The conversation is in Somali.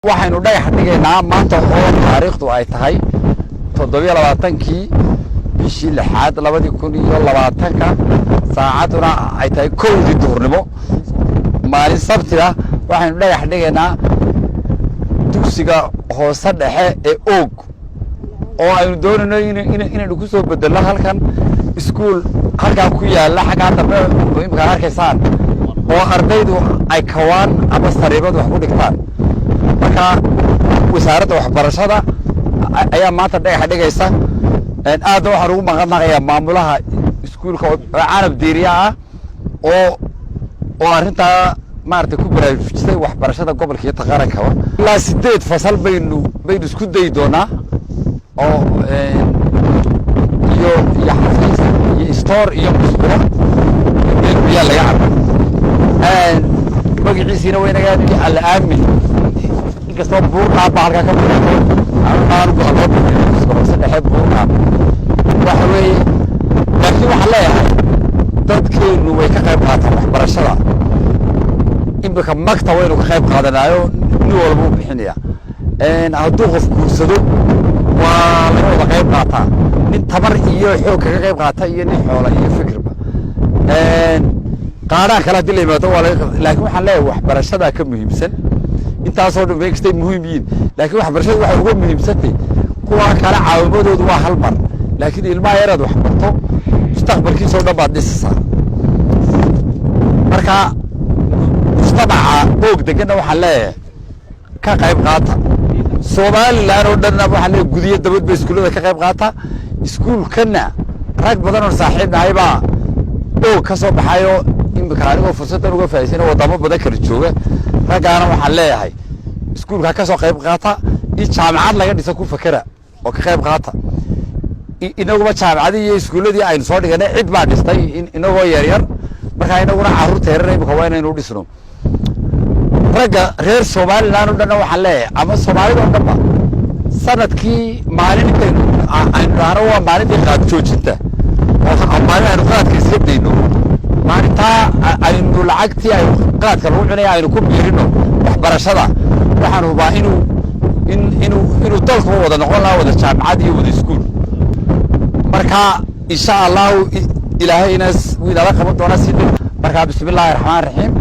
waxaynu dhagax dhigaynaa maanta oo taariikhdu ay tahay 27kii bishii 6aad 2020 saacaduna ay tahay 1:00 duhurnimo maalin sabtida waxaynu dhagax dhigaynaa dugsiga hoose dhexe ee og oo aynu doonayno inaynu ku soo bedelno halkan iskuul halka ku yaala xagga dambe muhiimka arkaysaan oo ardaydu ay kawaan ama sariibad wax ku dhigtaan marka wasaaradda waxbarashada ayaa maanta dhagax dhigaysa aad waxaan ugu maqnaaqayaa maamulaha iskuulka Canab Diiriya ah oo arinta maartay ku baraarujisay waxbarashada gobolka iyo qaranka ilaa 8 fasal baynu isku day doonaa oo iyo xafiis iyo store iyo musqula biyo laga cabo magaciisina waynaga alla aamin inkastoo buurna baalka ka muuqdo aan go'do saddex buurna waxa weeye laakiin waxa leeyahay dadkeenu way ka qayb qaataan waxbarashada imika maktab waynu ka qayb qaadanayo nin walba u bixinaya hadduu qof guursado waa laga wada qayb qaataa nin tabar iyo xoog kaga qayb qaata iyo nin xoola iyo fikirba qaaraan kala hadii la yimaado laakiin waxaan leeyahay waxbarashada ka muhiimsan intaasoo dhan beegstay muhiim yihiin laakiin waxbarashadu waxay ugu muhiimsantay kuwa kala caawimadoodu waa hal mar laakiin ilmaha yaraad wax barto mustaqbalkiisa oo dhan baad dhisaysaa marka mujtamaca og degana waxaan leeyahay ka qayb qaata Soomaaliland oo dhan waxaan leeyahay gudiyo dabad bay iskuulada ka qayb qaata iskuulkana rag badan oo saaxiib nahay baa oo ka soo baxayo imika anigoo fursad uga faa'iideysan wadamo badan kala jooga ragaana waxaan leeyahay iskuulka ka soo qayb qaata jaamacad laga dhisa ku fakara oo ka qayb qaata inaguba jaamacadii iyo iskuuladii aynu soo dhiganay cid baa dhistay inagoo yar marka inaguna carruurta yaryar imika waa inaynu dhisno ragga reer Soomaaliland oo dhan waxaan leeyahay ama Soomaalida oo dhanba sanadkii maalin aynu raano waa maalintii qaad joojinta oo maalin aynu qaadka iska deyno maalinta aynu lacagtii ay qaadka lagu cunay aynu ku biirino waxbarashada waxaan hubaa inuu dalku wada noqon lahaa wada jaamacad iyo wada iskuul marka insha Allah ilaahayna wiilala qaban doona sidii marka bismillaahir rahmaanir rahiim